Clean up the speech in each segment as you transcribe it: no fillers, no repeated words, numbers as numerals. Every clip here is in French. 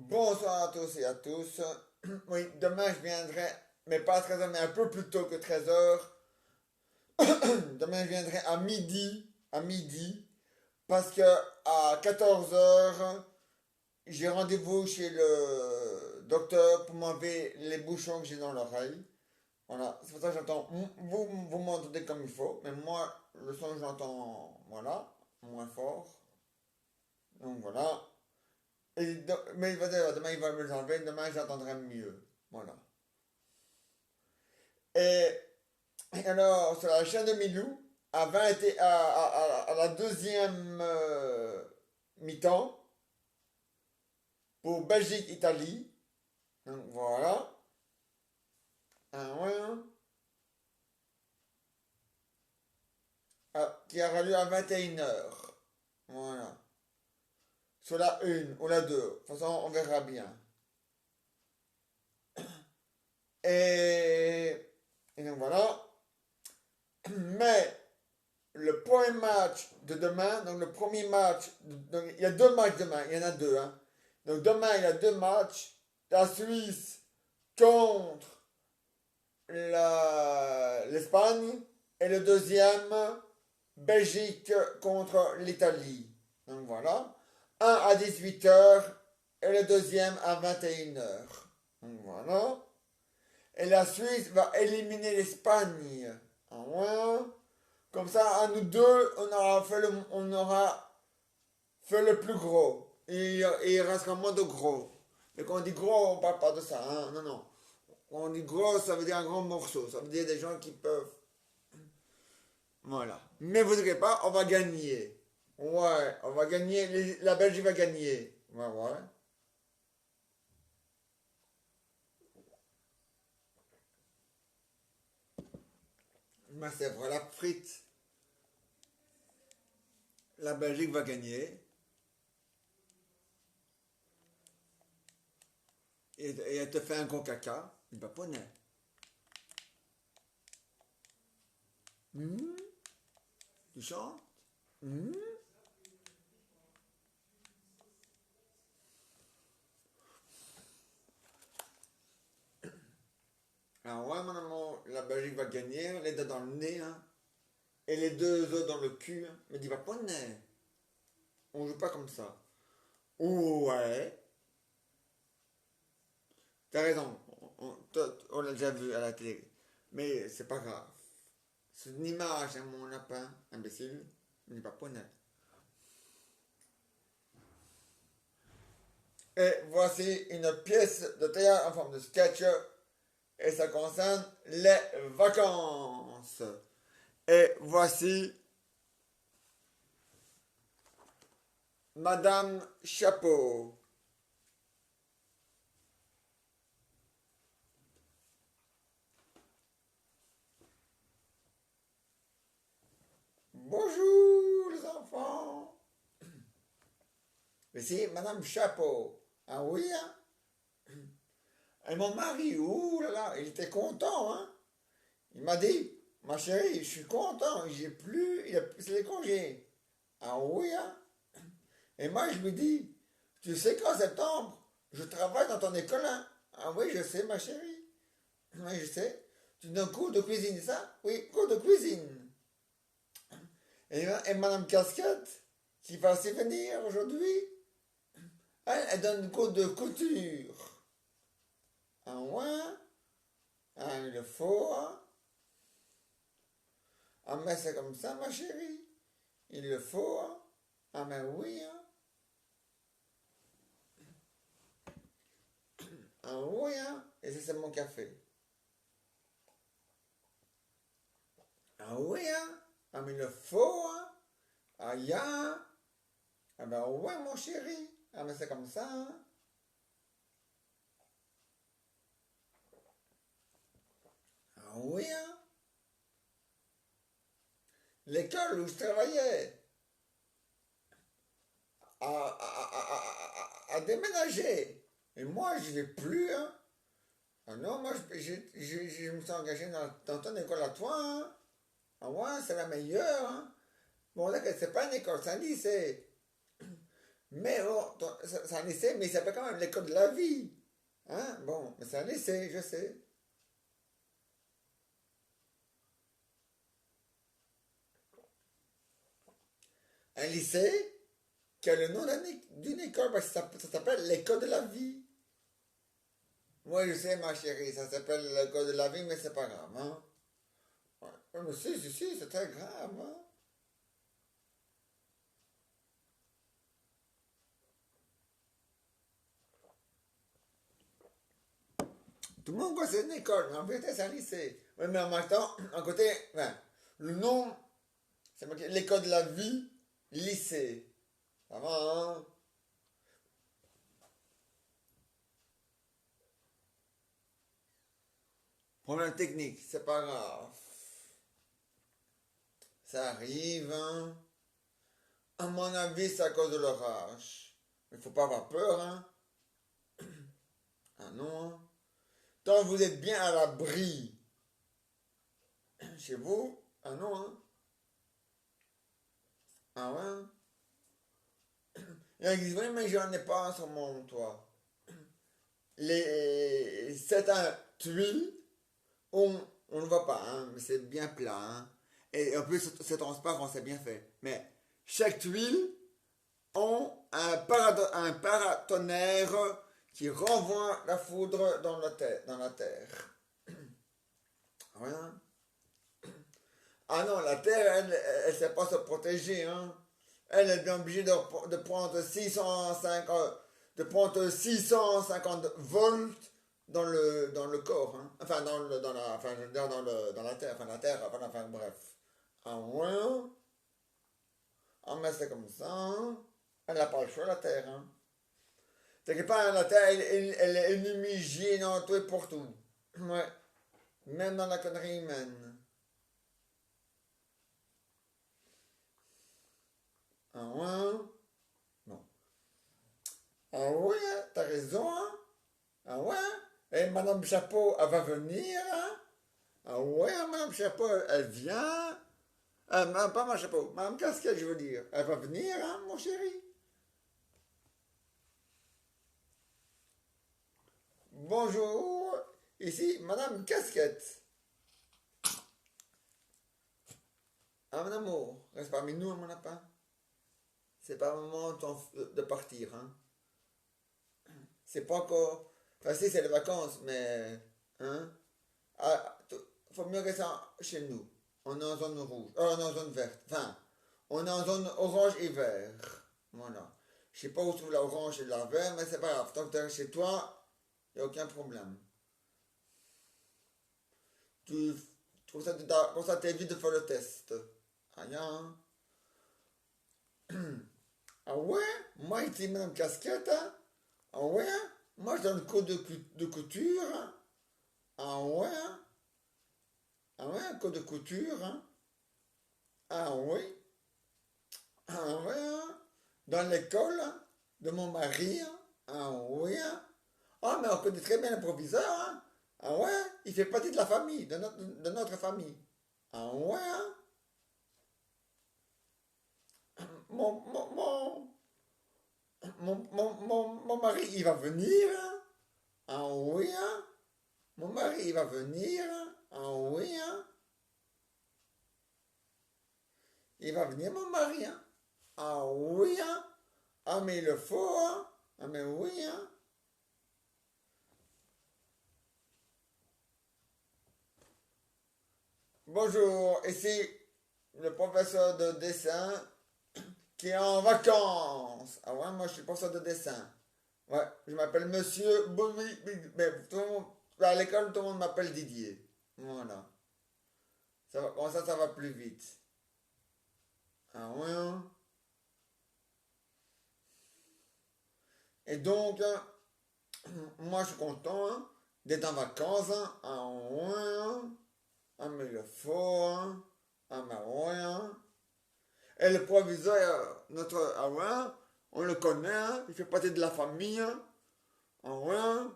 Bonsoir à tous et à tous. Oui, demain je viendrai, mais pas à 13h, mais un peu plus tôt que 13h. Demain je viendrai à midi, parce que à 14h, j'ai rendez-vous chez le docteur pour m'enlever les bouchons que j'ai dans l'oreille. Voilà, c'est pour ça que j'entends. Vous m'entendez comme il faut, mais moi, le son, j'entends, voilà, moins fort. Donc voilà. Mais demain, il va me les enlever, demain, j'entendrai mieux. Voilà. Et, et alors, sur la chaîne de Milou, à 20 à la deuxième mi-temps, pour Belgique-Italie. Donc voilà. Ouais, hein. Qui aura lieu à 21h. Voilà. Sur la une ou la 2. De toute façon, on verra bien. Et, et donc voilà. Mais le premier match de demain, donc le premier match, donc il y a deux matchs demain, il y en a deux. Hein. Donc demain, il y a deux matchs. La Suisse contre l'Espagne et le deuxième, Belgique contre l'Italie. Donc voilà. Un à 18h et le deuxième à 21h. Donc voilà. Et la Suisse va éliminer l'Espagne. En moins. Comme ça, à nous deux, on aura fait le plus gros. Et il restera moins de gros. Et quand on dit gros, on parle pas de ça. Hein. Non, non. Quand on dit gros, ça veut dire un grand morceau. Ça veut dire des gens qui peuvent. Voilà. Mais vous inquiétez pas, on va gagner. Ouais, on va gagner. La Belgique va gagner. Ouais, ouais. Mais c'est vrai, la frite. La Belgique va gagner. Et elle te fait un gros caca. Il va pas naître. Tu chantes? Hmm. Alors ouais, mon amour, la Belgique va gagner, les deux dans le nez, hein, et les deux autres dans le cul. Hein. Mais dis va pas nez. On joue pas comme ça. Ouais, t'as raison. On l'a déjà vu à la télé. Mais c'est pas grave. C'est une image, hein, mon lapin, imbécile. Mais dis pas pas nez. Et voici une pièce de théâtre en forme de sketch. Et ça concerne les vacances. Et voici Madame Chapeau. Bonjour les enfants. Mais c'est Madame Chapeau. Ah oui, hein? Et mon mari, ouh là là, il était content, hein? Il m'a dit, ma chérie, je suis content, j'ai plus, il a plus les congés. Ah oui, hein? Et moi, je lui dis, tu sais qu'en septembre, je travaille dans ton école, hein? Ah oui, je sais, ma chérie. Oui, je sais. Tu donnes cours de cuisine, ça? Oui, cours de cuisine. Et Madame Casquette, qui va s'y venir aujourd'hui, elle donne cours de couture. Ah ouais? Ah, il le faut, hein? Ah, mais c'est comme ça, ma chérie. Il le faut, hein? Ah, mais oui, hein? Ah oui, hein? Et ça, c'est mon café. Ah oui, hein? Ah, mais il le faut, hein? Ah, ya? Ah, ben ouais, mon chéri. Ah, mais c'est comme ça, hein? Ah oui, hein? L'école où je travaillais a déménagé. Et moi, je vais plus, hein? Ah non, moi, je me suis engagé dans ton école à toi, hein? Ah ouais, c'est la meilleure, hein? Bon, là, c'est pas une école, c'est un lycée. Mais oh, c'est un essai, mais il s'appelle quand même l'école de la vie. Hein? Bon, mais c'est un essai, je sais. Un lycée qui a le nom d'une école, parce que ça s'appelle l'école de la vie. Moi, je sais, ma chérie, ça s'appelle l'école de la vie, mais c'est pas grave, hein? Ouais. Mais si, c'est très grave, hein? Tout le monde croit que c'est une école, mais en vérité, c'est un lycée. Oui, mais en même temps, à côté, ouais, le nom, c'est marqué l'école de la vie, lycée. Ça va, hein? Problème technique, c'est pas grave. Ça arrive, hein? À mon avis, c'est à cause de l'orage. Il faut pas avoir peur, hein? Ah non, hein? Tant que vous êtes bien à l'abri chez vous, ah non, hein? Ah ouais, hein? Il y en a qui disent, oui, mais j'en ai pas sur mon toit. Certains tuiles, on, on ne voit pas, hein, mais c'est bien plat, hein. Et en plus, c'est transparent, c'est bien fait. Mais chaque tuile ont un paratonnerre qui renvoie la foudre dans la terre. Voilà. Ah non, la terre, elle ne sait pas se protéger, hein. Elle est bien obligée de prendre 650, de prendre 650 volts dans le corps, hein. Enfin, dans la, enfin, je veux dire, dans la terre, enfin, bref. Ah ouais, ah mais c'est comme ça, hein. Elle n'a pas le choix, la terre, hein. T'inquiète pas, la terre, elle est une dans tout et pour tout. Ouais, même dans la connerie humaine. Ah ouais, non. Ah ouais, t'as raison, hein. Ah ouais? Et Madame Chapeau, elle va venir, hein? Ah ouais, Madame Chapeau, elle vient. Pas Madame Chapeau, Madame Casquette, je veux dire. Elle va venir, hein, mon chéri? Bonjour, ici Madame Casquette. Ah, mon amour, reste parmi nous, mon lapin. C'est pas le moment de partir, hein? C'est pas encore. Enfin, si, c'est les vacances, mais. Hein? Ah, faut mieux que ça chez nous. On est en zone rouge. On est en zone verte. Enfin, on est en zone orange et vert. Voilà. Je sais pas où se trouve la orange et la vert, mais c'est pas grave. Tant que tu es chez toi, il n'y a aucun problème. Tu trouves ça, comme ça t'évites de faire le test. Ah, hein? Ah ouais? Moi, ici, Madame Casquette, hein? Ah ouais? Moi, je donne le code de couture, hein? Ah ouais? Ah ouais, un code de couture, hein? Ah oui? Ah ouais, hein? Dans l'école hein, de mon mari, hein? Ah oui, hein? Ah, mais on connaît très bien le proviseur, hein? Ah ouais? Il fait partie de la famille, de notre famille. Ah ouais, hein? Mon, mon, mon, mon mari, il va venir, hein? Ah oui, hein? Mon mari, il va venir, hein? Ah oui, hein? Il va venir, mon mari, hein? Ah oui, hein? Ah, mais il le faut, hein? Ah, mais oui, hein? Bonjour, ici le professeur de dessin qui est en vacances. Ah ouais, moi je suis professeur de dessin. Ouais, je m'appelle Monsieur Bobby, mais à l'école tout le monde m'appelle Didier. Voilà. Comme ça va plus vite. Ah ouais, hein. Et donc, moi je suis content hein, d'être en vacances. Hein. Ah ouais, hein. Ah mais il faut, hein. Ah mais ouais, hein. Et le proviseur, notre Alain, on le connaît, hein, il fait partie de la famille. Hein. Alain,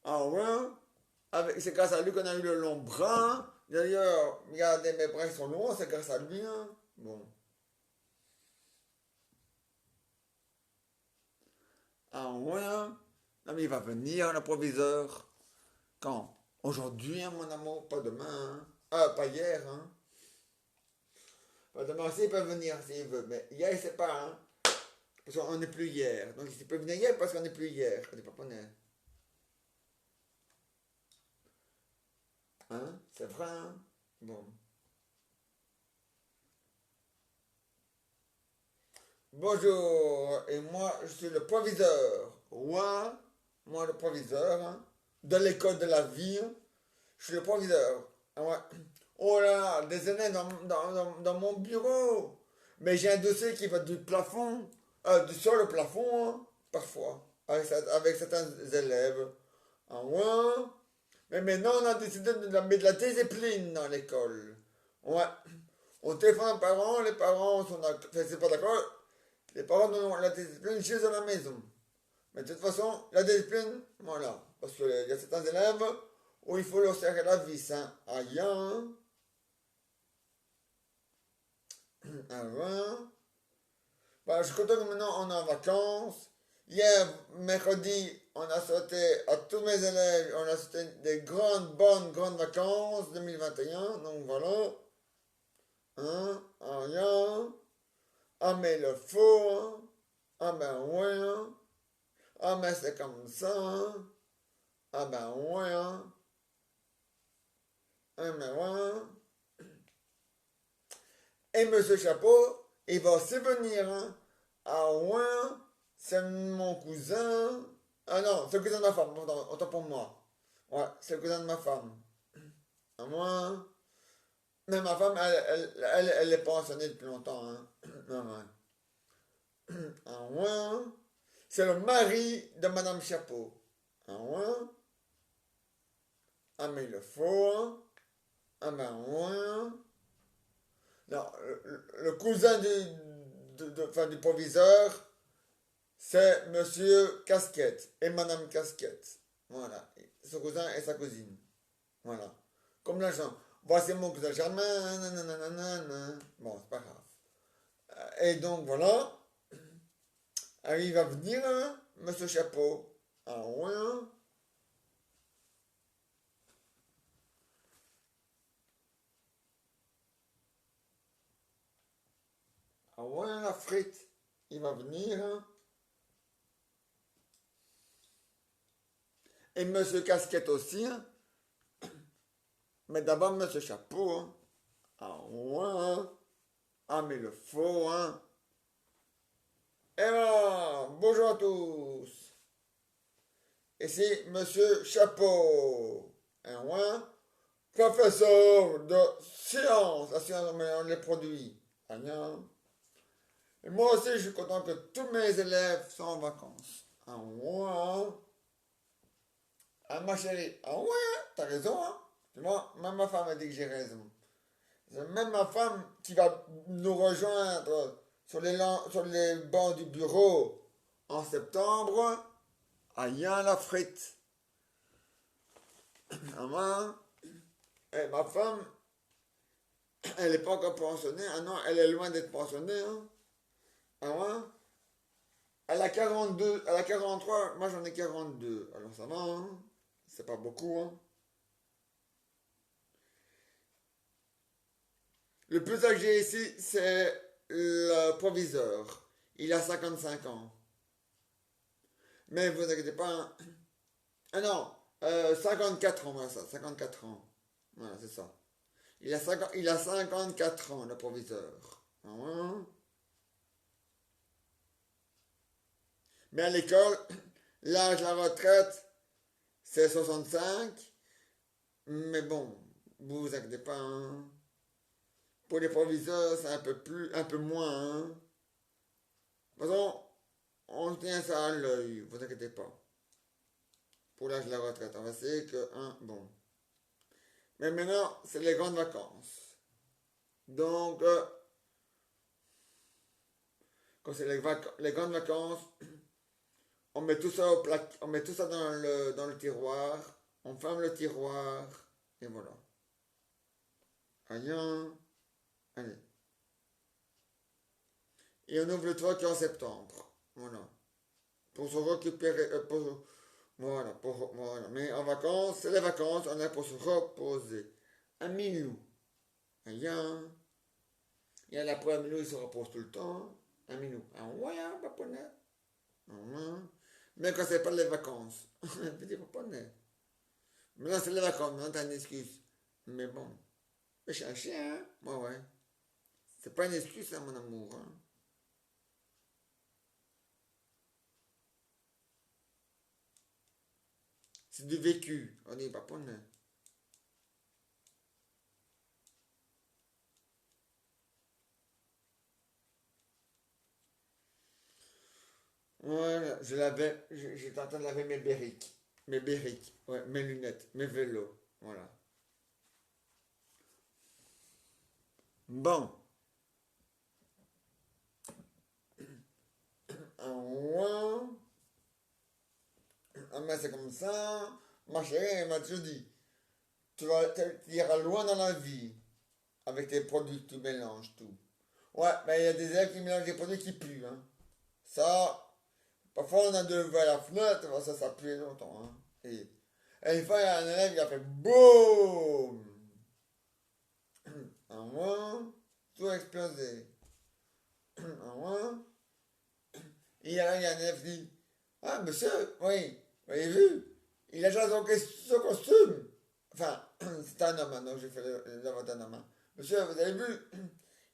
Alain, c'est grâce à lui qu'on a eu le long bras. Hein. D'ailleurs, regardez, mes bras sont longs, c'est grâce à lui. Hein. Bon. Ah ouais, hein? Non mais il va venir, le proviseur. Quand? Aujourd'hui, hein, mon amour, pas demain, hein. Ah, pas hier, hein. Pas demain aussi, il peut venir s'il veut, mais hier, il sait pas, hein. Parce qu'on n'est plus hier. Donc il peut venir hier parce qu'on n'est plus hier. On n'est pas poney. Hein? C'est vrai, hein? Bon. Bonjour, et moi je suis le proviseur. Moi le proviseur, hein, de l'école de la vie. Je suis le proviseur. Ah ouais. Oh là, des années dans mon bureau. Mais j'ai un dossier qui va du plafond, sur le plafond, hein, parfois, avec certains élèves. Ah ouais. Mais maintenant, on a décidé de mettre de la discipline dans l'école. Ouais. On téléphone aux parents, les parents sont d'accord. Enfin, c'est pas d'accord. Les parents donnent la discipline chez eux à la maison. Mais de toute façon, la discipline, voilà. Parce qu'il y a certains élèves où il faut leur serrer la vis. Hein. Aïe, hein. Alors, bah, je suis content que maintenant on est en vacances. Hier, mercredi, on a sauté à tous mes élèves, on a sauté des grandes, bonnes, grandes vacances 2021. Donc voilà. Hein, rien. Ah, mais le faut, hein. Ah, ben ouais, hein. Ah, mais c'est comme ça, hein. Ah, ben ouais, hein. Ah, mais ouais, hein. Et Monsieur Chapeau, il va aussi venir, hein. Ah, ouais, hein. C'est mon cousin. Ah non, c'est le cousin de ma femme, autant pour moi. Ouais, c'est le cousin de ma femme. À moi, hein. Mais ma femme, elle est pensionnée depuis longtemps, hein. Ah, ouais. Ah, ouais, hein. C'est le mari de Madame Chapeau. Ah ouais? Ah mais il le faut, hein? Ah ben ouais. Non, le cousin enfin, du proviseur, c'est Monsieur Casquette et Madame Casquette. Voilà. Son cousin et sa cousine. Voilà. Comme l'argent. Voici mon cousin Germain. Nanana. Bon, c'est pas grave. Et donc voilà. Ah, il va venir, hein, Monsieur Chapeau. Ah ouais, hein. Ah ouais, la frite. Il va venir, hein. Et Monsieur Casquette aussi, hein. Mais d'abord Monsieur Chapeau, hein. Ah ouais, hein. Ah mais le faux, hein. Et voilà, bonjour à tous. Ici Monsieur Chapeau. Un ouais. Professeur de science, la science les produits. Ah non. Et moi aussi, je suis content que tous mes élèves sont en vacances. Ah ouais, hein. Ah ma chérie, ah ouais, t'as raison, hein. Tu vois, même ma femme a dit que j'ai raison. C'est même ma femme qui va nous rejoindre sur les bancs du bureau en septembre à Yann-la-Frite. Ah, moi, et ma femme, elle n'est pas encore pensionnée. Ah non, elle est loin d'être pensionnée. Hein. Ah ouais. Elle a 42, elle a 43, moi j'en ai 42. Alors ça va, hein. C'est pas beaucoup, hein. Le plus âgé ici, c'est le proviseur. Il a 55 ans. Mais vous inquiétez pas, hein. Ah non, 54 ans, voilà ça, 54 ans. Voilà, c'est ça. Il a 54 ans, le proviseur. Ah ouais. Mais à l'école, l'âge de la retraite, c'est 65. Mais bon, vous vous inquiétez pas, hein. Pour les proviseurs, c'est un peu moins, hein. De toute façon, on tient ça à l'œil, vous inquiétez pas. Pour l'âge de la retraite, on va essayer que, hein, bon. Mais maintenant, c'est les grandes vacances. Donc, quand c'est les grandes vacances, on met tout ça on met tout ça dans le tiroir, on ferme le tiroir, et voilà. Allez, allez. Et on ouvre le toit qu'en septembre. Voilà. pour se récupérer, voilà, voilà. Mais en vacances, c'est les vacances, on est pour se reposer. Un milou, il y a, il y a la preuve, un milou, il se repose tout le temps. Un milou, un voyage, japonais. Mais quand c'est pas les vacances, un petit japonais. Maintenant, c'est les vacances, maintenant, t'as une excuse. Mais bon, je suis un chien, hein? Ouais, ouais. C'est pas une excuse, hein, mon amour, hein. C'est du vécu, on est japonais. Voilà, j'étais en train de laver mes bériques. Mes bériques, ouais, mes lunettes, mes vélos, voilà. Bon, ouais, ah, mais c'est comme ça. Ma chérie, elle m'a toujours dit, tu iras loin dans la vie avec tes produits que tu mélanges tout. Ouais, mais il y a des élèves qui mélangent des produits qui puent, hein. Ça, parfois on a de l'eau à la fenêtre, ça pue longtemps, hein. Et une fois, il y a un élève qui a fait BOUM! Un moins, tout a explosé. Un moins, et il y a un élève qui dit, ah, monsieur, oui, vous avez vu, il a déjà son costume. Enfin, c'est un homme, hein, donc j'ai fait la voix d'un homme, hein. Monsieur, vous avez vu,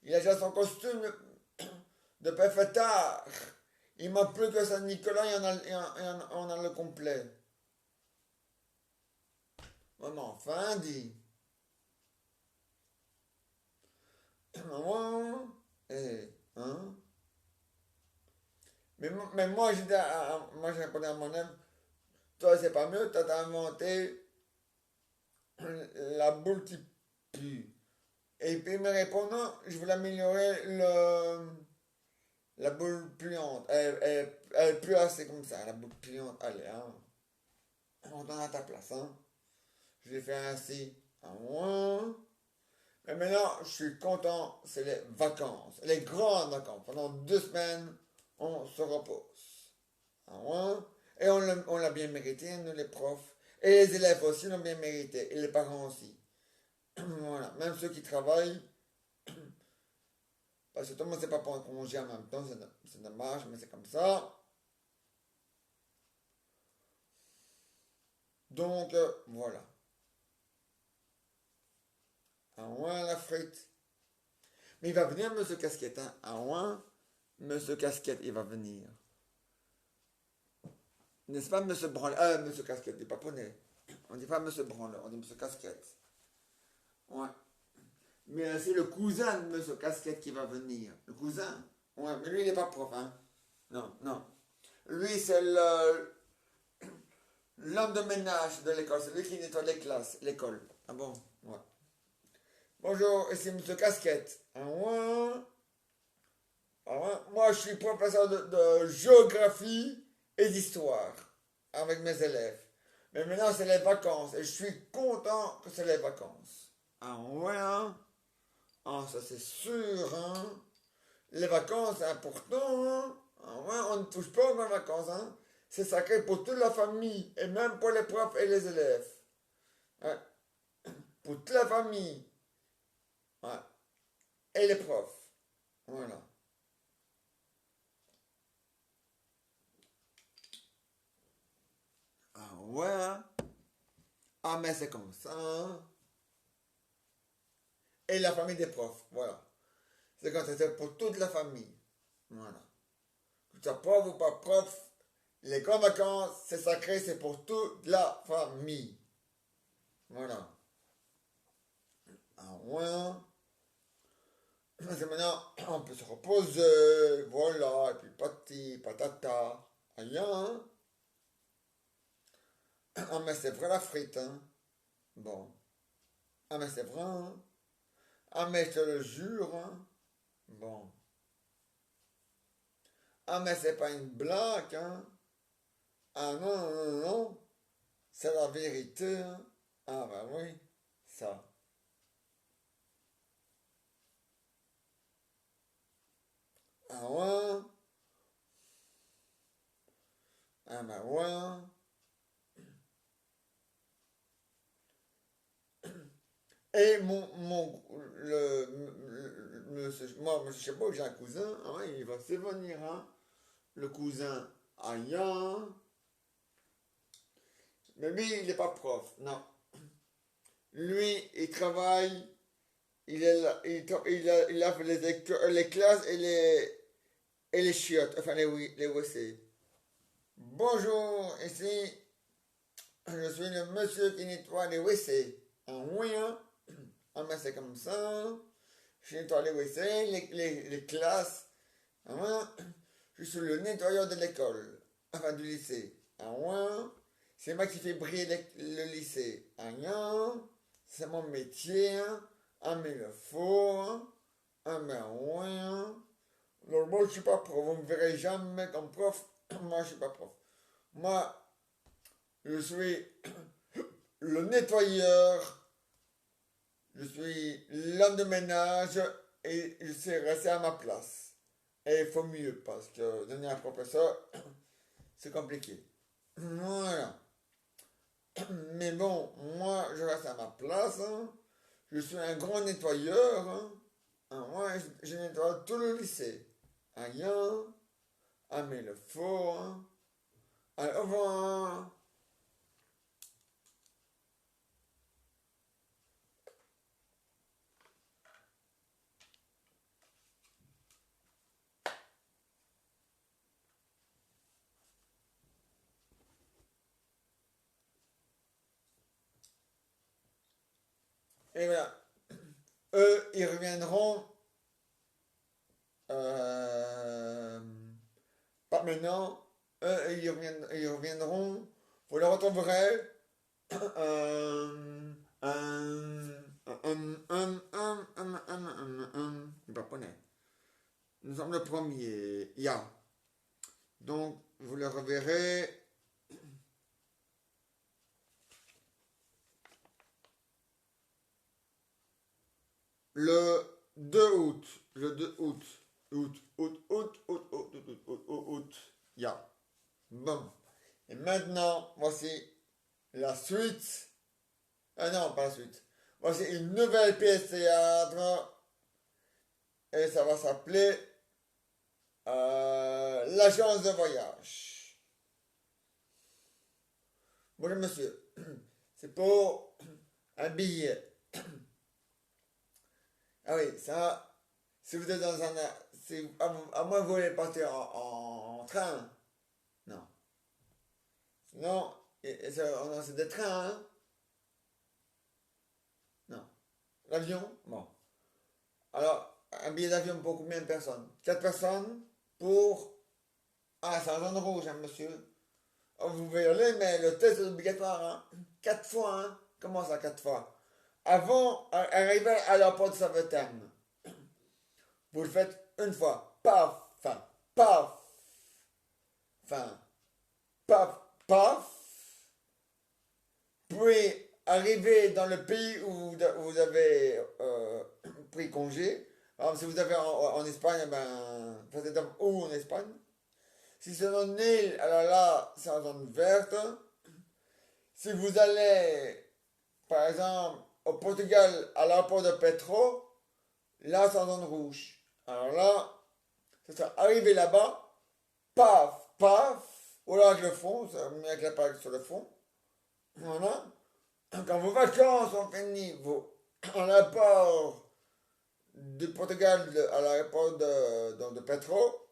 il a déjà son costume de père fêtard. Il manque plus que Saint-Nicolas et on a le complet. Maman, enfin, dit. Maman, hein? Mais moi, moi, j'ai répondu à mon âme, toi, c'est pas mieux, toi, t'as inventé la boule qui pue. Et puis, il me répond, non, je voulais améliorer la boule pliante. Elle pue assez comme ça, la boule pliante. Allez, hein. On donne à ta place, hein. Je l'ai fait ainsi. À moi. Mais maintenant, je suis content, c'est les vacances, les grandes vacances. Pendant 2 semaines, on se repose. Ah ouais. Et on l'a bien mérité, nous les profs. Et les élèves aussi l'ont bien mérité, et les parents aussi. Voilà, même ceux qui travaillent, parce que tout le monde ne sait pas pour un congé en même temps, c'est dommage, mais c'est comme ça. Donc, voilà. Ah ouais, la frite. Mais il va venir, monsieur Casquette, hein. Ah ouais, monsieur Casquette, il va venir. N'est-ce pas, monsieur Branleur? Monsieur Casquette, il n'est pas poney. On dit pas monsieur Branleur, on dit monsieur Casquette. Ouais. Mais c'est le cousin de monsieur Casquette qui va venir. Le cousin? Ouais, mais lui, il n'est pas prof, hein. Non, non. Lui, c'est l'homme de ménage de l'école. C'est lui qui nettoie les classes, l'école. Ah bon? Ouais. Bonjour, ici monsieur Casquette. Ah ouais? Ah ouais? Moi, je suis professeur de géographie et d'histoire avec mes élèves. Mais maintenant, c'est les vacances et je suis content que c'est les vacances. Ah ouais, hein? Ah, ça c'est sûr, hein? Les vacances, c'est important, hein? Ah ouais, on ne touche pas aux vacances, hein? C'est sacré pour toute la famille et même pour les profs et les élèves. Ouais. Pour toute la famille. Ouais. Et les profs. Voilà. Ah ouais, hein? Ah, mais c'est comme ça, hein? Et la famille des profs, voilà. C'est quand c'est pour toute la famille. Voilà. Que tu sois prof ou pas prof, les grandes vacances, c'est sacré, c'est pour toute la famille. Voilà. Ah ouais, hein? C'est maintenant, on peut se reposer, voilà, et puis pati, patata, rien, hein? Ah, mais c'est vrai la frite, hein? Bon. Ah, mais c'est vrai, hein? Ah, mais je te le jure, hein? Bon. Ah, mais c'est pas une blague, hein? Ah, non, non, non, non. C'est la vérité, hein? Ah, bah oui, ça. Ah ouais? à Marois. Et moi, je sais pas, j'ai un cousin, hein, il va se venir, hein, le cousin Aya, mais lui, il n'est pas prof, non. Lui, il travaille, il, est là, il a fait les classes et les chiottes, enfin les WC. Bonjour, ici, je suis le monsieur qui nettoie les WC. Oui, hein? Ah, ben c'est comme ça. Je nettoie les WC, les classes. Ah, je suis le nettoyeur de l'école, enfin du lycée. Ah, ouais. C'est moi qui fais briller le lycée. Ah, yeah. C'est mon métier. Ah, mais le faut. Ah, ben ouais. Alors, moi, je suis pas prof. Vous me verrez jamais comme prof. Moi, je suis pas prof. Moi, je suis le nettoyeur. Je suis l'homme de ménage et je sais rester à ma place. Et il faut mieux parce que devenir un professeur, c'est compliqué. Voilà. Mais bon, moi, je reste à ma place, hein. Je suis un grand nettoyeur, hein. Moi, je nettoie tout le lycée. Rien, à mais le faux, hein. Allez, au revoir. Et voilà. Eux, ils reviendront. euh, Pas maintenant. Eux, ils reviendront. Vous les retrouverez. Euh, japonais. Nous sommes le premier. Ya. Donc, vous le reverrez le 2 août. Le 2 août. Août. Ya. Bon. Et maintenant, voici la suite. Ah non, pas la suite. Voici une nouvelle pièce de théâtre. Et ça va s'appeler l'agence de voyage. Bonjour monsieur. C'est pour un billet. Ah oui, ça, si vous êtes dans un... à moins que vous voulez partir en train. Non. Sinon, c'est des trains, hein? Non. L'avion? Bon. Alors, un billet d'avion pour combien de personnes? 4 personnes pour... Ah, c'est en zone rouge, hein, monsieur. Oh, vous pouvez y aller, mais le test est obligatoire, hein. 4 fois, hein. Comment ça, 4 fois? Avant, arriver à la porte de Savetem, vous le faites une fois. Paf, fin, paf, fin, paf, paf. Puis, arriver dans le pays où vous avez pris congé. Alors, si vous avez en Espagne, ben, faites où en Espagne? Si c'est dans une île, alors là, c'est en zone verte. Si vous allez, par exemple, au Portugal, à l'aéroport de Petro, là, c'est en zone rouge. Alors là, c'est ça. Arriver là-bas, paf, paf, ou là avec le fond, ça met avec l'appareil sur le fond. Voilà. Quand vos vacances sont finies, à l'aéroport du Portugal à l'aéroport de Petro,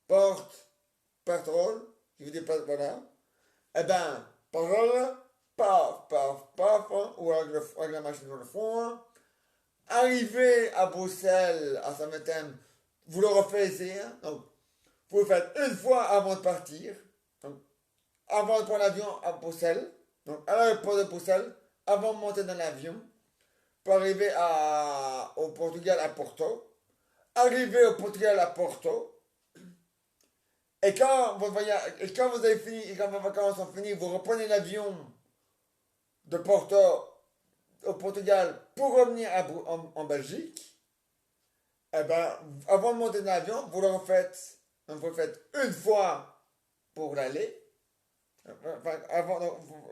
porte, pétrole, qui veut dire, voilà, eh ben, parole, paf, paf, paf, hein, ou avec la machine sur le fond, hein. Arrivé à Bruxelles, à Saint-Martin, vous le refaites, hein. Donc, vous le faites une fois avant de partir. Donc, avant de prendre l'avion à Bruxelles. Donc, à l'aéroport de Bruxelles, avant de monter dans l'avion, pour arriver au Portugal à Porto. Arrivé au Portugal à Porto. Et quand vous avez fini, et quand vos vacances sont finies, vous reprenez l'avion de Porto au Portugal pour revenir en Belgique. Eh ben, avant de monter dans l'avion, vous le refaites. vous le faites une fois pour l'aller. Enfin,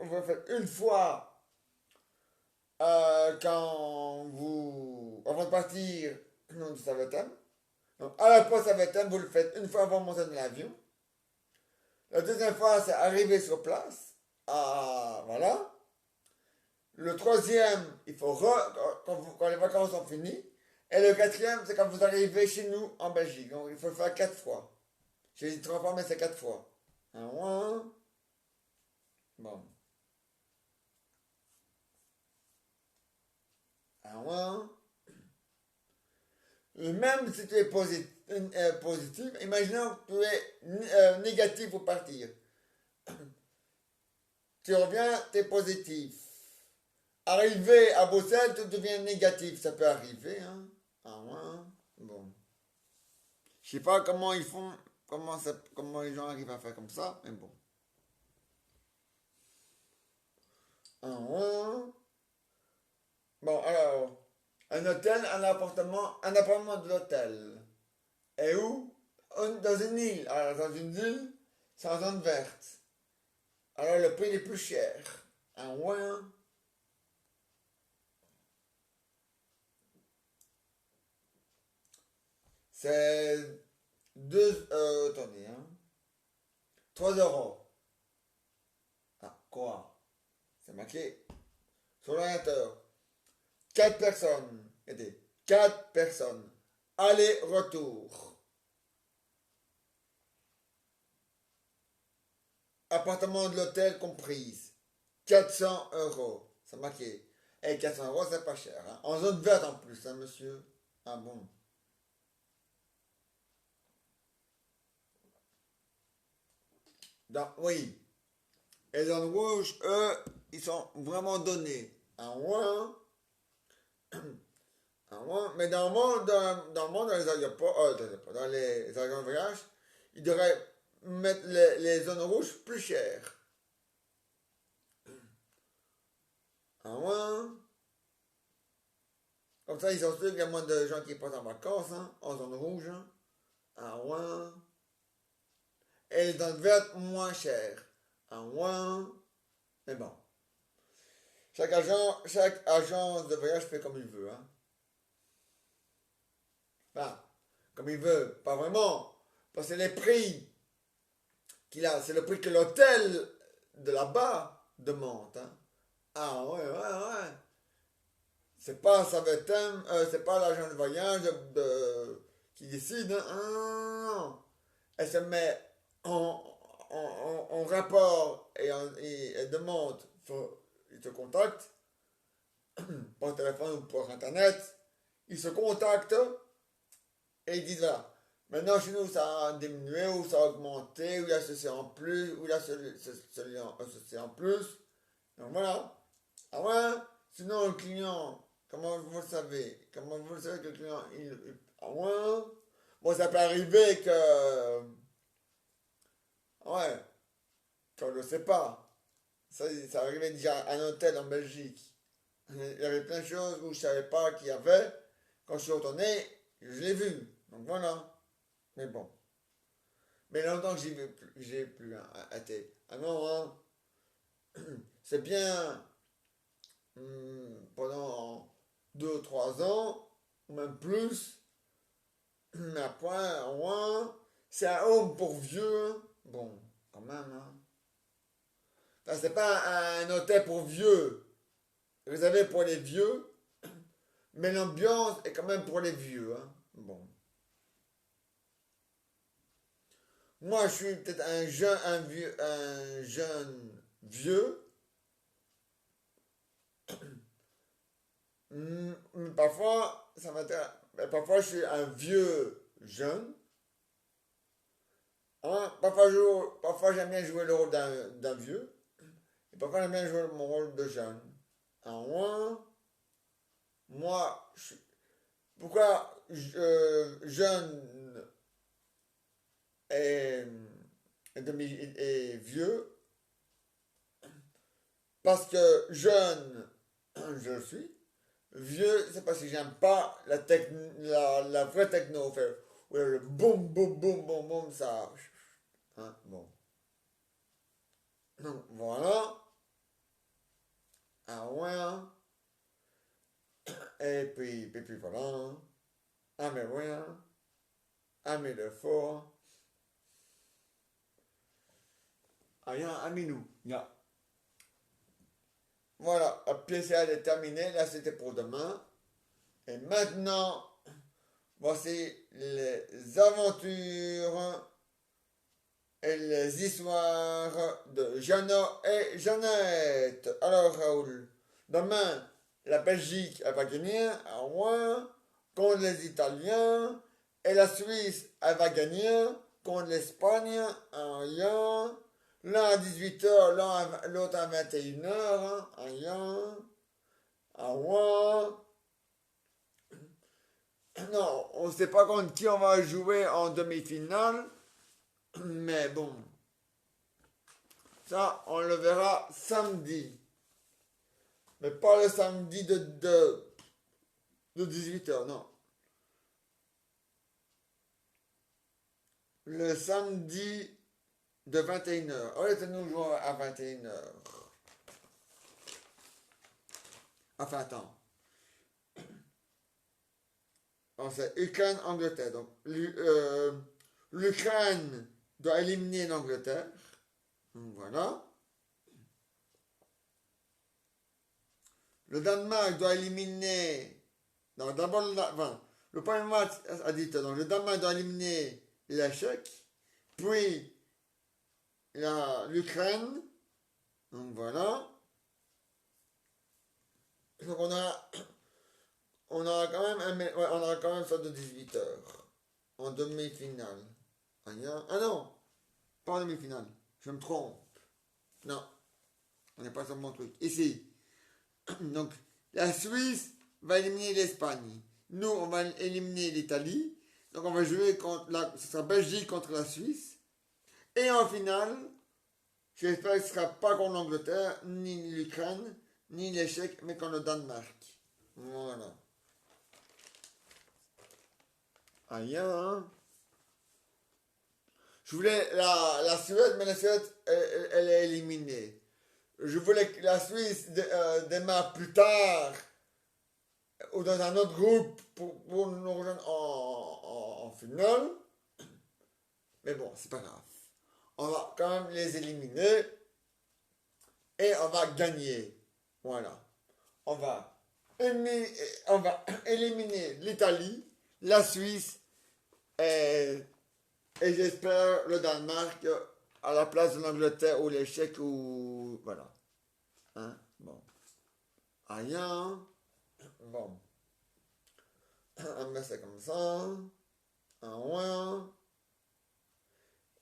vous le faites une fois avant de partir du Savetem. Donc, à la poste Savetem, vous le faites une fois avant de monter dans l'avion. La deuxième fois, c'est arriver sur place. Ah, voilà. Le troisième, il faut quand les vacances sont finies. Et le quatrième, c'est quand vous arrivez chez nous en Belgique. Donc, il faut le faire 4 fois. J'ai dit 3 fois, mais c'est 4 fois. Un ouin. Bon. Un ouin. Même si tu es positif, imaginons que tu es négatif pour partir. Tu reviens, tu es positif. Arrivé à Bruxelles, tu deviens négatif. Ça peut arriver, hein. Ah ouais. Bon. Je sais pas comment ils font, comment les gens arrivent à faire comme ça, mais bon. Ah ouais. Bon, alors, un hôtel, un appartement de l'hôtel. Et où? Dans une île. Alors, dans une île, c'est en zone verte. Alors, le prix est plus cher. Ah ouais. C'est attendez, hein. 3 euros. Ah, quoi? C'est marqué sur l'ordinateur. 4 personnes. Aidez. 4 personnes. Aller-retour. Appartement de l'hôtel comprise. 400 euros. C'est marqué. Et 400 euros, c'est pas cher. Hein. En zone verte en plus, hein, monsieur. Ah bon. Oui. Et dans le rouge, eux, ils sont vraiment donnés. Un ouin. Un ouin. Mais dans le monde, dans les aéroports, dans les avions de voyage, ils devraient mettre les zones rouges plus chères. Un ouin. Comme ça, ils sont sûrs qu'il y a moins de gens qui partent en vacances, hein, en zone rouge. Hein. Un ouin. Et les zones vertes, moins chères. Un ouin. Mais bon. Chaque agence de voyage fait comme il veut. Hein. Enfin, comme il veut, pas vraiment. Parce que les prix qu'il a, c'est le prix que l'hôtel de là-bas demande. Hein. Ah ouais, ouais, ouais. C'est pas ça va être c'est pas l'agent de voyage qui décide. Hein. Ah, non, non. Elle se met en rapport et elle demande, il te contacte par téléphone ou par internet. Ils se contactent et ils disent voilà. Maintenant, chez nous, ça a diminué ou ça a augmenté, ou il y a ceci en plus, ou il y a ceci en plus. Donc voilà. Ah ouais, sinon le client, comment vous le savez? Comment vous le savez que le client, ah ouais. Bon, ça peut arriver que, ouais, qu'on ne sait pas. Ça arrivait déjà à un hôtel en Belgique. Il y avait plein de choses où je ne savais pas qu'il y avait. Quand je suis retourné, je l'ai vu. Donc voilà. Mais bon. Mais longtemps que j'ai plus été. Ah non, hein. C'est bien pendant 2 ou 3 ans, ou même plus. Mais après, au moins, c'est un home pour vieux. Hein. Bon, quand même. Hein. Enfin, c'est pas un hôtel pour vieux. Vous avez pour les vieux, mais l'ambiance est quand même pour les vieux. Hein. Bon. Moi, je suis peut-être un jeune vieux. Parfois, ça m'intéresse. Parfois, je suis un vieux jeune. Hein. Parfois, j'aime bien jouer le rôle d'un vieux. Et parfois, j'aime bien jouer mon rôle de jeune. Moi, pourquoi jeune et, et vieux? Parce que jeune, je le suis. Vieux, c'est parce que j'aime pas la vraie techno. où le boum, boum, boum, boum, boum, ça. Hein, bon. Donc voilà. Ah ouais. Hein. Et puis voilà. Ah mais ouais. Hein. Ah mais le fort. Ah bien, nous. Ya. Voilà, la pièce est terminée. Là, c'était pour demain. Et maintenant, voici les aventures et les histoires de Jeannot et Jeannette. Alors, Raoul, demain, la Belgique, elle va gagner à 1 contre les Italiens. Et la Suisse, elle va gagner contre l'Espagne à 1. L'un à 18h, l'autre à 21h, à 1. À 1. Non, on ne sait pas contre qui on va jouer en demi-finale. Mais bon, ça, on le verra samedi. Mais pas le samedi de 18h, non. Le samedi de 21h. On était nous jouer à 21h. Enfin, attends. C'est Ukraine-Angleterre. Donc, l'Ukraine doit éliminer l'Angleterre. Voilà. Le Danemark doit éliminer. Non, d'abord, le premier match a dit donc le Danemark doit éliminer la Tchèque, puis l'Ukraine. Donc voilà. Donc on a quand même on aura quand même ça de 18h en demi-finale. Ah non, pas en demi-finale. Je me trompe. Non, on n'est pas sur mon truc. Ici. Donc, la Suisse va éliminer l'Espagne. Nous, on va éliminer l'Italie. Donc, on va jouer contre ce sera Belgique contre la Suisse. Et en finale, j'espère que ce ne sera pas contre l'Angleterre, ni l'Ukraine, ni l'échec, mais contre le Danemark. Voilà. Aïe, hein. Je voulais la Suède, mais la Suède, elle est éliminée. Je voulais que la Suisse démarre plus tard ou dans un autre groupe pour nous rejoindre en finale. Mais bon, c'est pas grave. On va quand même les éliminer et on va gagner. Voilà. On va éliminer, on va éliminer l'Italie, la Suisse et j'espère le Danemark à la place de l'Angleterre ou l'échec ou voilà. Hein? Bon. Rien. Bon. Mais c'est comme ça. Un ouin.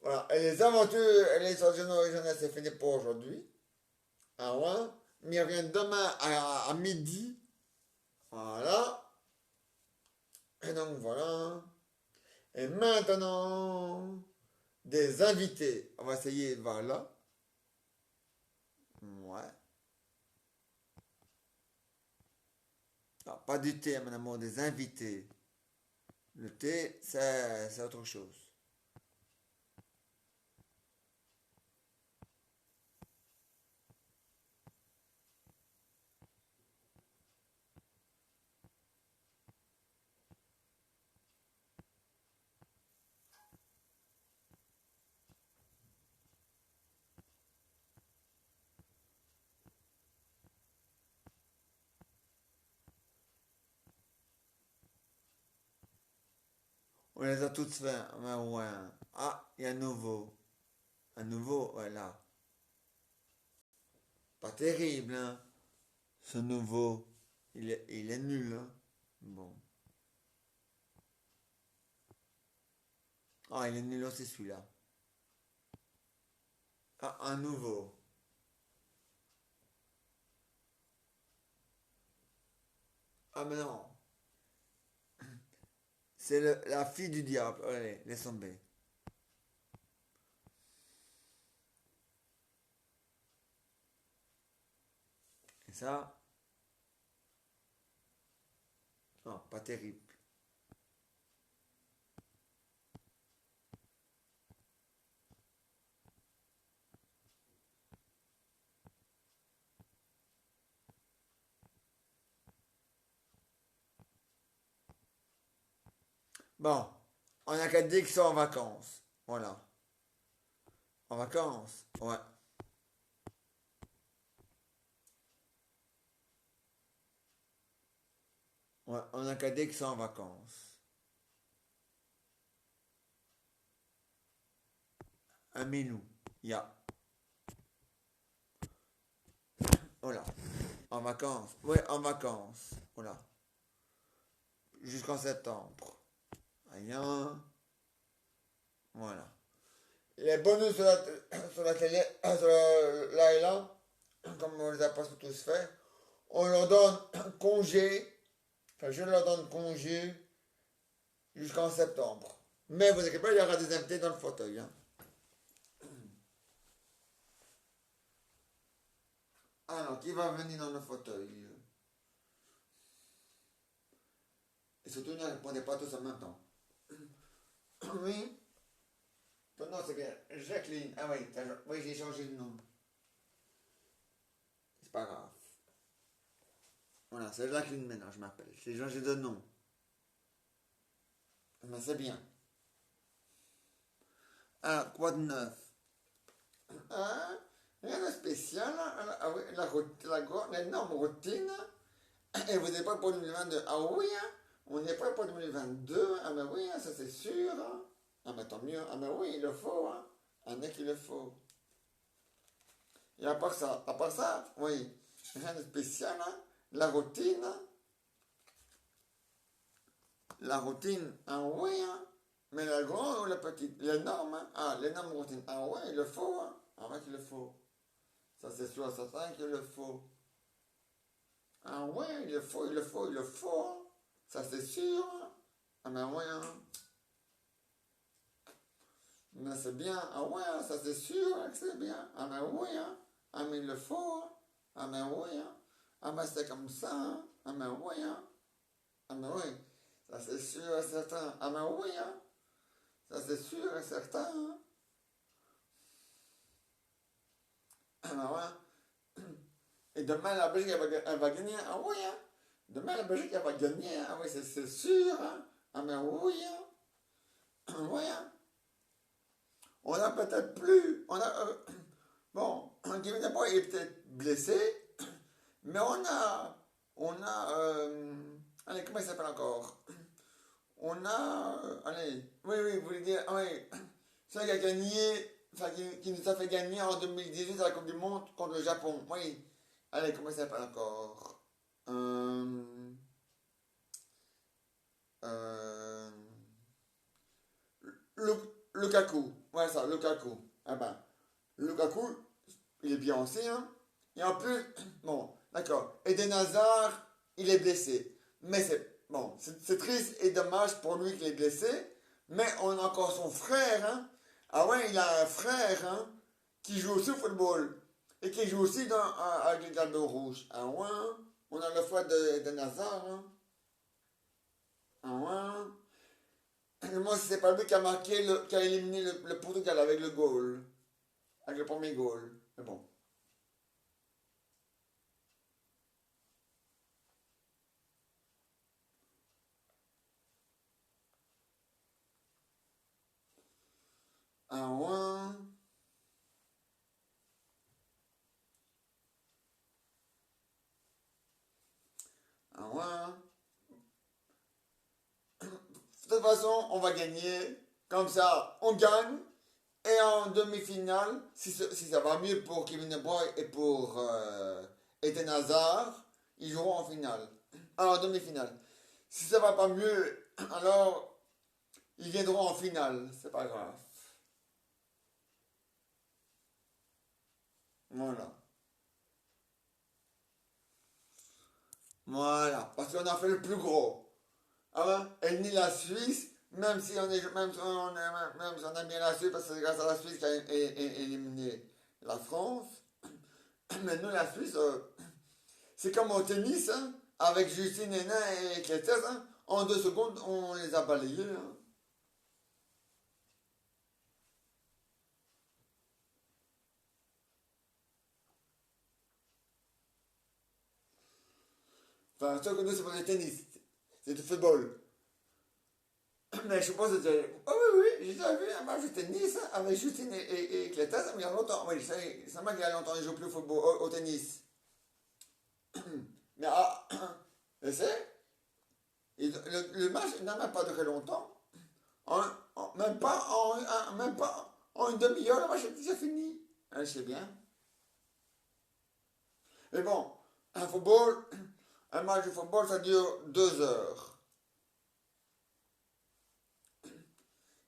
Voilà. Et les aventures et les origines originales, c'est fini pour aujourd'hui. Un ouin. Mais il revient demain à midi. Voilà. Et donc voilà. Et maintenant, des invités. On va essayer, voilà. Ouais. Ah, pas du thé, mon amour, des invités. Le thé, c'est autre chose. On les a toutes fait. Mais ouais. Ah, il y a un nouveau. Un nouveau, voilà. Pas terrible, hein. Ce nouveau. Il est nul, hein. Bon. Ah, il est nul aussi celui-là. Ah, un nouveau. Ah, mais non. C'est la fille du diable. Allez, laisse tomber. Et ça, non, pas terrible. Bon, on a qu'à dire qu'ils sont en vacances. Voilà. En vacances. Ouais. Ouais, on a qu'à dire qu'ils sont en vacances. Un minou. Ya. Voilà. En vacances. Ouais, en vacances. Voilà. Jusqu'en septembre. Rien. Voilà. Les bonus sur la télé, là et là, comme on les a pas tous fait, on leur donne congé, enfin je leur donne congé jusqu'en septembre. Mais vous inquiétez pas, il y aura des invités dans le fauteuil. Hein. Alors, qui va venir dans le fauteuil? Et surtout, ne répondez pas tous en même temps. Oui? Ton nom, c'est bien Jacqueline. Ah oui, oui j'ai changé de nom. C'est pas grave. Voilà, c'est Jacqueline maintenant, je m'appelle. J'ai changé de nom. Mais c'est bien. Alors, quoi de neuf? Hein? Rien de spécial. Hein? Ah oui, l'énorme routine. Et vous n'êtes pas pour 2022. Ah oui, hein? On n'est pas pour 2022. Ah mais oui, hein, ça c'est sûr. Hein? Ah mais tant mieux. Ah mais oui, il le faut. Hein? Un mec, il le faut. Et à part ça, oui, rien de spécial. Hein? La routine. La routine, ah oui, hein? Mais la grande ou la petite? L'énorme, hein? Ah, l'énorme routine. Ah ouais, il le faut. Hein? Ah ouais, qu'il le faut. Ça c'est sûr, certain qu'il le faut. Ah ouais, il le faut, il le faut, il le faut. Hein? Ça c'est sûr. Hein? Ah mais ouais, hein? Mais c'est bien. Ah ouais, hein, ça c'est sûr hein, que c'est bien. Ah mais oui, hein? Ah mais il le faut. Hein? Ah mais oui, hein? Ah mais c'est comme ça. Hein? Ah mais oui, hein? Ah mais oui. Ça c'est sûr et certain. Ah mais oui, hein? Ça c'est sûr et certain. Hein? Ah mais ouais. Et demain la Belgique elle va gagner. Ah oui, hein? Demain la Belgique elle va gagner. Ah oui, c'est sûr. Hein? Ah mais oui, hein? Ah oui, hein? On a peut-être plus. On a, bon, Kevin De Bruyne est peut-être blessé. Mais allez, comment il s'appelle encore? Allez, oui, oui, vous voulez dire, ah oui, celui qui a gagné, enfin, qui nous a fait gagner en 2018 à la Coupe du Monde contre le Japon. Oui, allez, comment il s'appelle encore? Euh, euh, Lukaku, ouais, ça, Lukaku. Ah ben, Lukaku, il est bien aussi, hein. Et en plus, bon, d'accord. Eden Hazard, il est blessé. Mais c'est bon, c'est triste et dommage pour lui qu'il est blessé. Mais on a encore son frère, hein. Ah ouais, il a un frère, hein, qui joue aussi au football. Et qui joue aussi avec les Diables Rouges. Ah ouais, hein. On a le foie d'Eden Hazard, hein. Ah ouais. Hein. Et moi, c'est pas lui qui a marqué, qui a éliminé le Portugal avec le goal. Avec le premier goal. Mais bon. Ah ouais. Ah ouais. De toute façon, on va gagner. Comme ça, on gagne. Et en demi-finale, si ça va mieux pour Kevin De Bruyne et pour Eden Hazard, ils joueront en finale. Ah, en demi-finale. Si ça va pas mieux, alors ils viendront en finale. C'est pas grave. Voilà. Voilà. Parce qu'on a fait le plus gros. Ah ouais? Et ni la Suisse, même si on aime bien la Suisse, parce que c'est grâce à la Suisse qui a éliminé la France, mais nous, la Suisse, c'est comme au tennis, hein, avec Justine Hénin et Clétès, hein, en 2 secondes, on les a balayés. Hein. Enfin, sauf que nous, c'est pas du tennis, c'est du football. Mais je pense que c'était. Oh oui, oui, j'ai déjà vu un match de tennis avec Justine et Clétas, ça il y a longtemps. Oui, c'est moi qui a longtemps, ils jouent plus au football, au tennis. Mais je sais, le match n'a même pas duré longtemps. Même pas en une demi-heure, le match est déjà fini. Je sais bien. Mais bon, un football, un match de football, ça dure 2 heures.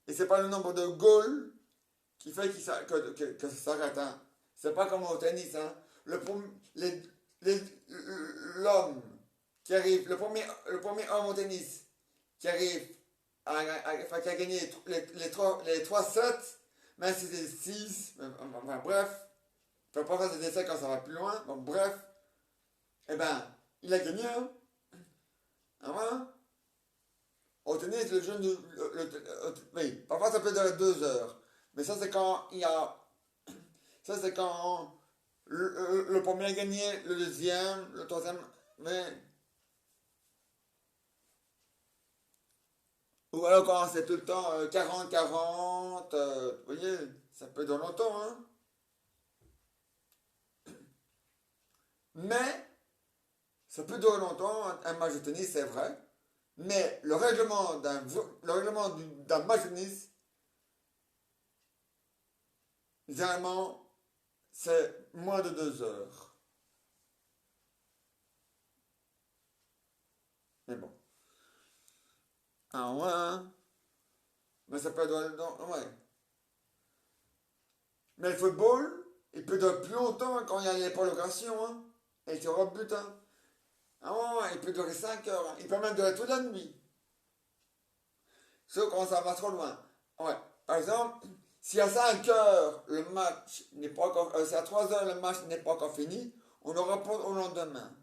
Et c'est pas le nombre de goals qui fait que ça s'arrête. Hein. C'est pas comme au tennis. Hein. Le, les, les- l'homme qui arrive, le premier homme au tennis qui arrive enfin, qui a gagné les 3 sets, même si c'est 6, enfin bref, faut pas faire des essais quand ça va plus loin, bon, bref, eh ben, il a gagné, hein. Ah, voilà. Au tennis, le jeu, oui, parfois ça peut durer 2 heures, mais ça c'est quand il y a, ça c'est quand le premier a gagné, le deuxième, le troisième, mais, ou alors quand c'est tout le temps 40-40, vous voyez, ça peut durer longtemps, hein. Mais, ça peut durer longtemps, un match de tennis, c'est vrai, mais le règlement d'un match de tennis, généralement, c'est moins de 2 heures. Mais bon. Ah ouais, hein. Mais ça peut durer longtemps, ouais. Mais le football, il peut durer plus longtemps quand il y a les prolongations, hein. Et tu auras but, hein. Ah ouais, il peut durer 5 heures, hein. Il peut même durer toute la nuit. Sauf quand ça va trop loin. Ouais. Par exemple, si à 5 heures le match n'est pas encore. Si à 3 heures le match n'est pas encore fini, on le reporte au lendemain.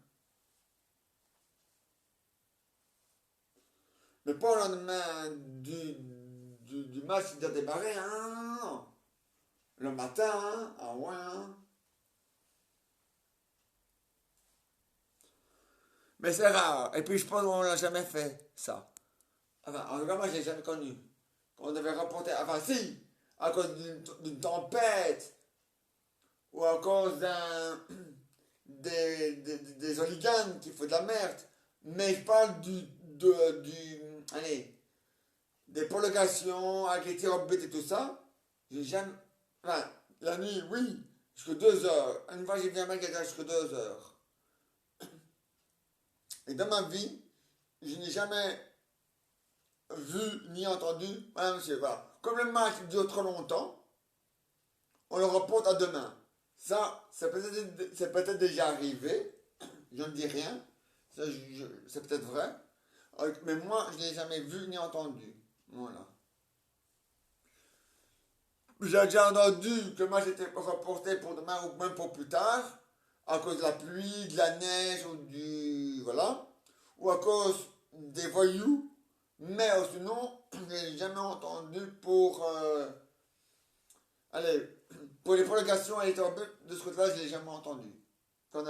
Mais pas au lendemain du match qui doit démarrer, hein. Non. Le matin, hein. Ah ouais, hein. Mais c'est rare. Et puis je pense qu'on l'a jamais fait, ça. Enfin, en tout cas, moi, je l'ai jamais connu. On devait reporter. Enfin, si, à cause d'une tempête ou à cause des hooligans qui font de la merde. Mais je parle allez, des prolongations avec les tirs au but et tout ça. J'ai jamais. Enfin, la nuit, oui, jusqu'à 2 heures. Une fois, j'ai vu un mec qui était jusqu'à 2 heures. Et dans ma vie, je n'ai jamais vu ni entendu, madame, monsieur, voilà. Comme le match dure trop longtemps, on le reporte à demain. Ça, c'est peut-être déjà arrivé, je ne dis rien, c'est peut-être vrai, mais moi, je ne l'ai jamais vu ni entendu. Voilà. J'ai déjà entendu que le match était reporté pour demain ou même pour plus tard, à cause de la pluie, de la neige ou du. Voilà. Ou à cause des voyous, mais sinon, je n'ai jamais entendu pour. Allez, pour les prolongations et les tirs de ce côté-là, je ne l'ai jamais entendu. Ouais,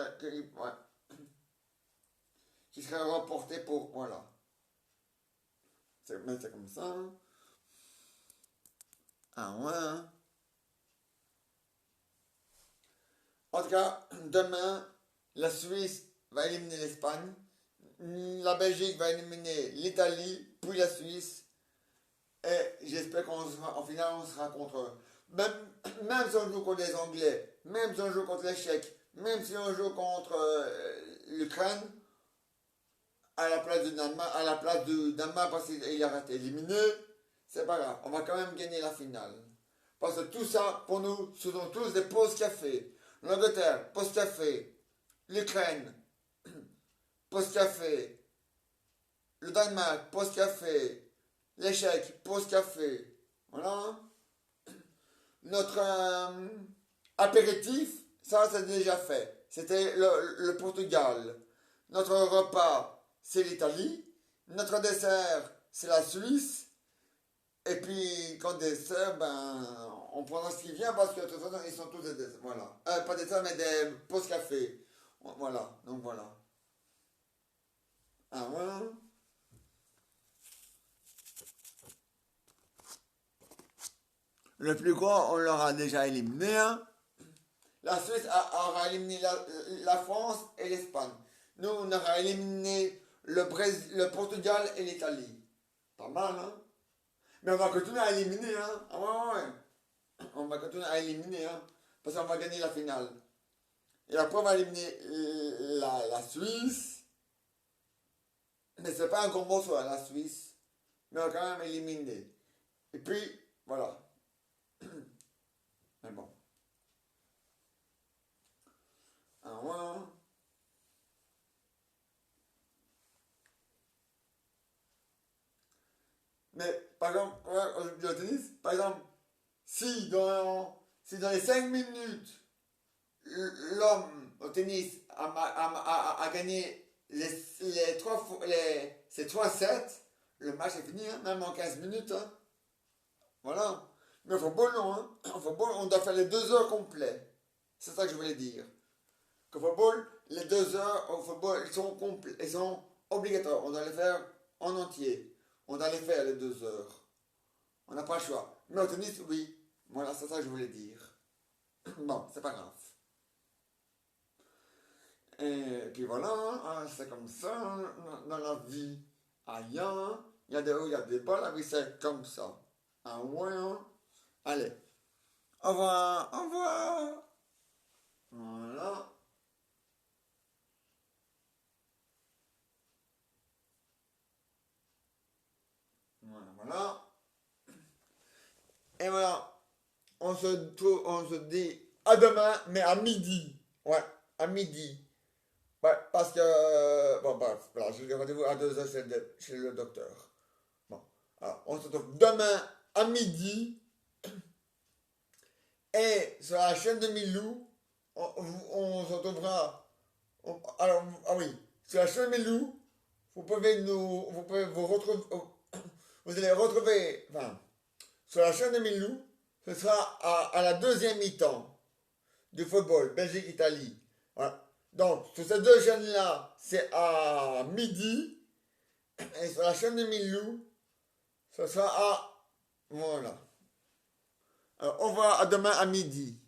qui serait reporté pour. Voilà. Mais c'est comme ça. Hein. Ah ouais. Hein. En tout cas, demain, la Suisse va éliminer l'Espagne. La Belgique va éliminer l'Italie, puis la Suisse. Et j'espère qu'en finale, on sera contre eux. Même si on joue contre les Anglais, même si on joue contre les Tchèques, même si on joue contre l'Ukraine, à la place du Danemark parce qu'il a été éliminé, c'est pas grave. On va quand même gagner la finale. Parce que tout ça, pour nous, ce sont tous des pauses café. L'Angleterre, pause café. L'Ukraine, pause café. Le Danemark, pause café. L'échec, pause café. Voilà. Notre apéritif, ça c'est déjà fait. C'était le Portugal. Notre repas, c'est l'Italie. Notre dessert, c'est la Suisse. Et puis, quand dessert, ben, on prendra ce qui vient parce que de toute façon, ils sont tous des desserts. Voilà. Pas des desserts, mais des pauses café. Voilà. Donc voilà. Ah ouais. Le plus gros, on l'aura déjà éliminé. Hein. La Suisse aura éliminé la France et l'Espagne. Nous, on aura éliminé le Portugal et l'Italie. Pas mal, hein? Mais on va continuer à éliminer, hein? Ah ouais, ouais. On va continuer à éliminer, hein? Parce qu'on va gagner la finale. Et après, on va éliminer la Suisse. Mais c'est pas un gros morceau, hein, la Suisse. Mais on va quand même éliminer. Et puis, voilà. Mais bon. Ah ouais, hein. Mais, par exemple, ouais, au tennis, par exemple, si dans les 5 minutes, l'homme au tennis a gagné ces 3 sets, le match est fini, hein, même en 15 minutes. Hein. Voilà. Mais au football, non. Hein. Au football, on doit faire les 2 heures complets. C'est ça que je voulais dire. Qu'au football, les 2 heures au football, ils sont obligatoires. On doit les faire en entier. On doit les faire les 2 heures. On n'a pas le choix. Mais au tennis, oui. Voilà, c'est ça que je voulais dire. Bon, c'est pas grave. Et puis voilà, hein, c'est comme ça, hein, dans la vie. Ailleurs, il y a des hauts, il y a des bas, la vie c'est comme ça. Ah ouais, hein. Allez, au revoir, au revoir. Voilà, voilà, voilà. Et voilà, on se dit à demain, mais à midi. Ouais, à midi. Ouais, parce que, bon, bref, voilà, j'ai le rendez-vous à 2 heures chez le docteur. Bon, alors, on se retrouve demain à midi. Et sur la chaîne de Milou, on se retrouvera. Alors, ah oui, sur la chaîne de Milou, vous pouvez vous retrouver, vous allez retrouver, enfin, sur la chaîne de Milou, ce sera à la deuxième mi-temps du football, Belgique-Italie. Voilà. Donc, sur ces 2 chaînes-là, c'est à midi. Et sur la chaîne de Milou, ce sera à. Voilà. Alors, au revoir, à demain à midi.